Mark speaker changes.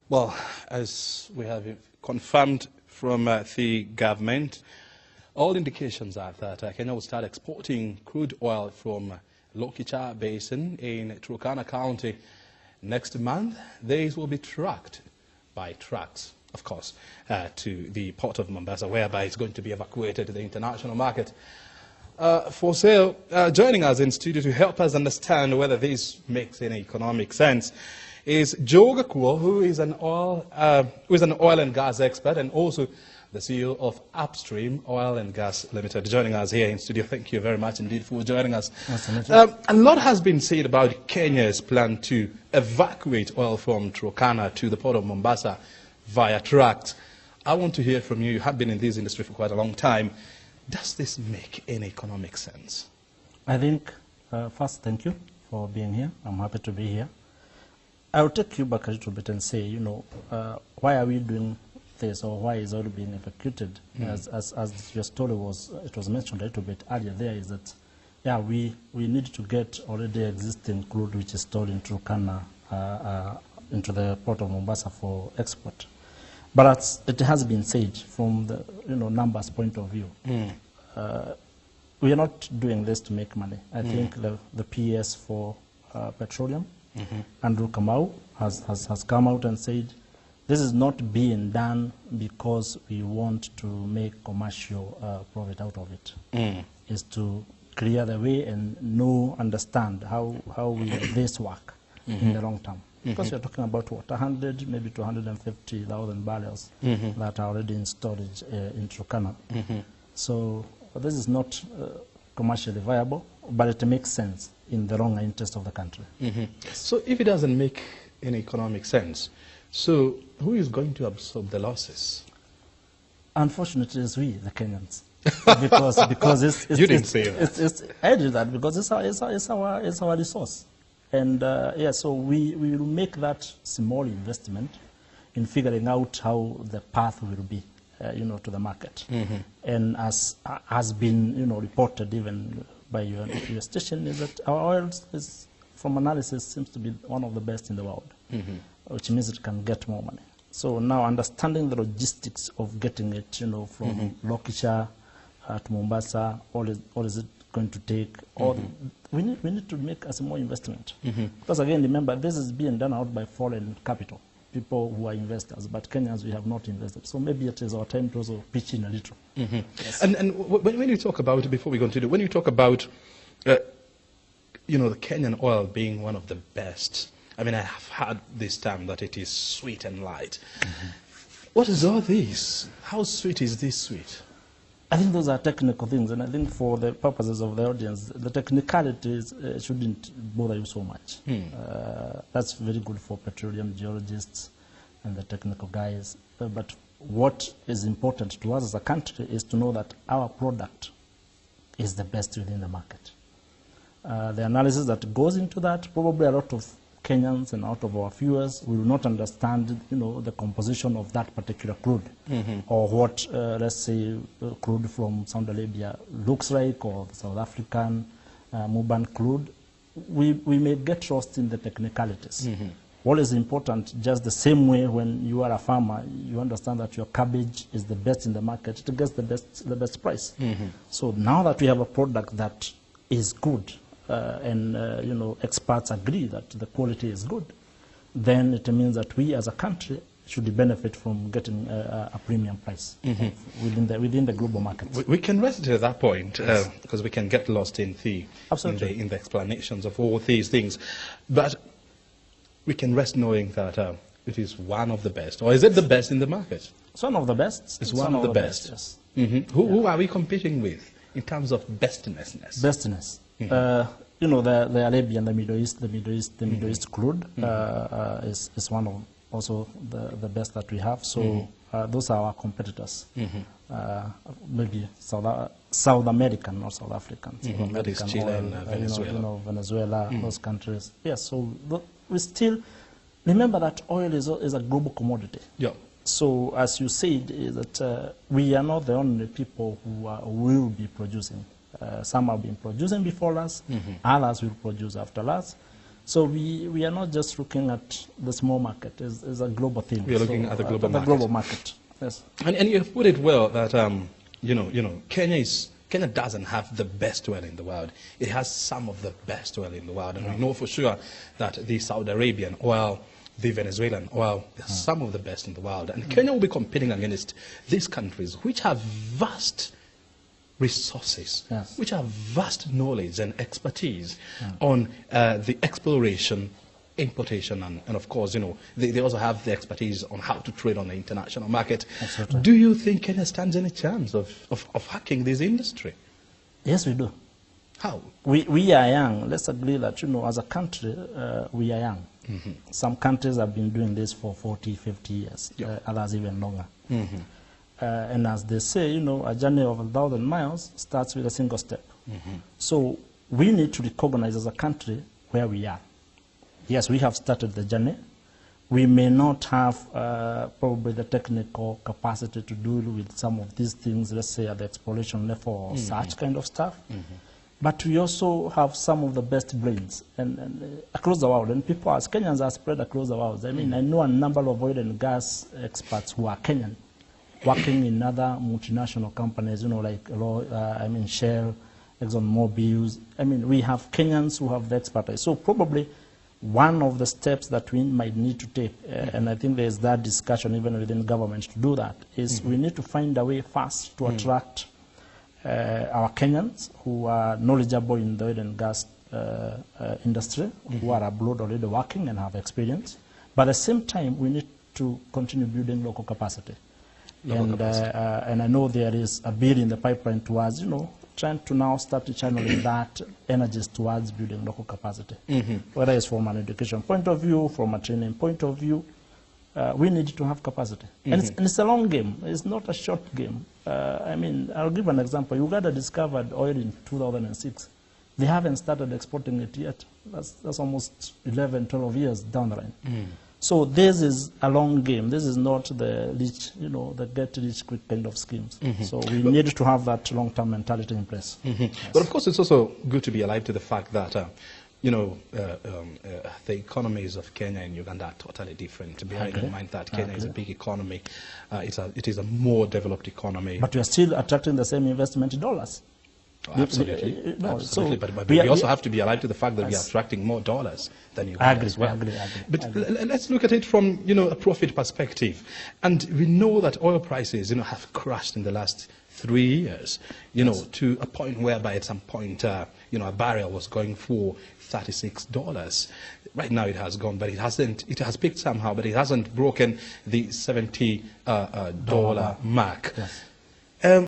Speaker 1: Well, as we have confirmed from the government, all indications are that Kenya will start exporting crude oil from Lokicha Basin in Turkana County next month. These will be trucked by trucks, of course, to the port of Mombasa, whereby it's going to be evacuated to the international market for sale. Joining us in studio to help us understand whether this makes any economic sense is Job Gakuo, who is an oil and gas expert and also the CEO of Upstream Oil and Gas Limited, joining us here in studio. Thank you very much indeed for joining us. A lot has been said about Kenya's plan to evacuate oil from Turkana to the port of Mombasa via trucks. I want to hear from you. You have been in this industry for quite a long time. Does this make any economic sense?
Speaker 2: I think, first, thank you for being here. I'm happy to be here. I'll take you back a little bit and say, you know, why are we doing this, or why is oil being evacuated? As your story was, it was mentioned a little bit earlier there, is that, yeah, we need to get already existing crude which is stored in Turkana into the port of Mombasa for export. But as it has been said from the numbers point of view, we are not doing this to make money. I think the PS for petroleum, Andrew Kamau, has come out and said this is not being done because we want to make commercial profit out of it. It's to clear the way and understand how will this work in the long term. Because you're talking about what, 100, maybe 250,000 barrels that are already in storage in Turkana. So this is not commercially viable, but it makes sense in the longer interest of the country.
Speaker 1: So if it doesn't make any economic sense, so who is going to absorb the losses?
Speaker 2: Unfortunately, it's we, the Kenyans. because it's
Speaker 1: you didn't say that.
Speaker 2: I did that because it's our resource. And yeah, so we will make that small investment in figuring out how the path will be, to the market. And as has been, reported even by your station, is that our oil is, from analysis, seems to be one of the best in the world, which means it can get more money. So now understanding the logistics of getting it, from Lokicha to Mombasa, what is it going to take? Or we need to make a small investment. Because again, remember, this is being done out by foreign capital, people who are investors, but Kenyans, we have not invested. So maybe it is our time to also pitch in a little. Yes.
Speaker 1: And when you talk about, before we continue, when you talk about, the Kenyan oil being one of the best, I mean, I have heard this term that it is sweet and light. What is all this? How sweet is this sweet?
Speaker 2: I think those are technical things, and I think for the purposes of the audience, the technicalities shouldn't bother you so much. That's very good for petroleum geologists and the technical guys. But what is important to us as a country is to know that our product is the best within the market. The analysis that goes into that, probably a lot of Kenyans and out of our viewers will not understand, the composition of that particular crude, or what, let's say, crude from Saudi Arabia looks like, or South African Muban crude. We may get lost in the technicalities. What is important, just the same way when you are a farmer, you understand that your cabbage is the best in the market, it gets the best price. So now that we have a product that is good, and experts agree that the quality is good, then it means that we as a country should benefit from getting a premium price within the global market.
Speaker 1: We can rest at that point, because we can get lost in the explanations of all these things. But we can rest knowing that it is one of the best. Or is it the best in the market?
Speaker 2: It's one of the best.
Speaker 1: It's one of the best.
Speaker 2: Yes.
Speaker 1: Who are we competing with in terms of bestness?
Speaker 2: Bestness. The Arabian, the Middle East crude is one of also the best that we have. So those are our competitors. Maybe South American or South African. South American
Speaker 1: Chile
Speaker 2: oil,
Speaker 1: and Venezuela.
Speaker 2: Venezuela, those countries. Yes. So we still remember that oil is a global commodity.
Speaker 1: Yeah.
Speaker 2: So as you said, is that we are not the only people who will be producing. Some have been producing before us, others will produce after us. So we are not just looking at the small market. It's a global thing.
Speaker 1: We are looking at the global market.
Speaker 2: The global market, yes.
Speaker 1: And you've put it well that, Kenya doesn't have the best oil in the world. It has some of the best oil in the world. And we know for sure that the Saudi Arabian oil, the Venezuelan oil, are some of the best in the world. And Kenya will be competing against these countries which have vast resources, which have vast knowledge and expertise on the exploration, importation, and of course, they also have the expertise on how to trade on the international market.
Speaker 2: Absolutely.
Speaker 1: Do you think Kenya stands any chance of hacking this industry?
Speaker 2: Yes, we do.
Speaker 1: How?
Speaker 2: We are young. Let's agree that, as a country, we are young. Mm-hmm. Some countries have been doing this for 40, 50 years, others even longer. Mm-hmm. And as they say, a journey of 1,000 miles starts with a single step. Mm-hmm. So we need to recognize as a country where we are. Yes, we have started the journey. We may not have probably the technical capacity to deal with some of these things, let's say at the exploration level or such kind of stuff. Mm-hmm. But we also have some of the best brains and across the world. And people, as Kenyans, are spread across the world. I mean, I know a number of oil and gas experts who are Kenyan, working in other multinational companies, like Shell, ExxonMobil. I mean, we have Kenyans who have the expertise. So probably one of the steps that we might need to take, and I think there's that discussion even within government to do that, is we need to find a way first to attract our Kenyans who are knowledgeable in the oil and gas industry, who are abroad already working and have experience. But at the same time, we need to continue building local capacity. And I know there is a bill in the pipeline towards, trying to now start channeling that energies towards building local capacity. Whether it's from an education point of view, from a training point of view, we need to have capacity. And it's a long game. It's not a short game. I mean, I'll give an example. Uganda discovered oil in 2006. They haven't started exporting it yet. That's almost 11, 12 years down the line. So this is a long game. This is not the rich, the get-rich-quick kind of schemes. So we need to have that long-term mentality in place. Yes.
Speaker 1: But of course, it's also good to be alive to the fact that, the economies of Kenya and Uganda are totally different. Bearing in mind that Kenya is a big economy, it is a more developed economy.
Speaker 2: But we are still attracting the same investment dollars.
Speaker 1: Absolutely. Absolutely. But we also have to be alive to the fact that we are attracting more dollars than Uganda as well. I agree. But let's look at it from a profit perspective. And we know that oil prices have crashed in the last 3 years, to a point whereby at some point a barrel was going for $36. Right now it has gone, but it has peaked somehow, but it hasn't broken the $70 mark. Yes.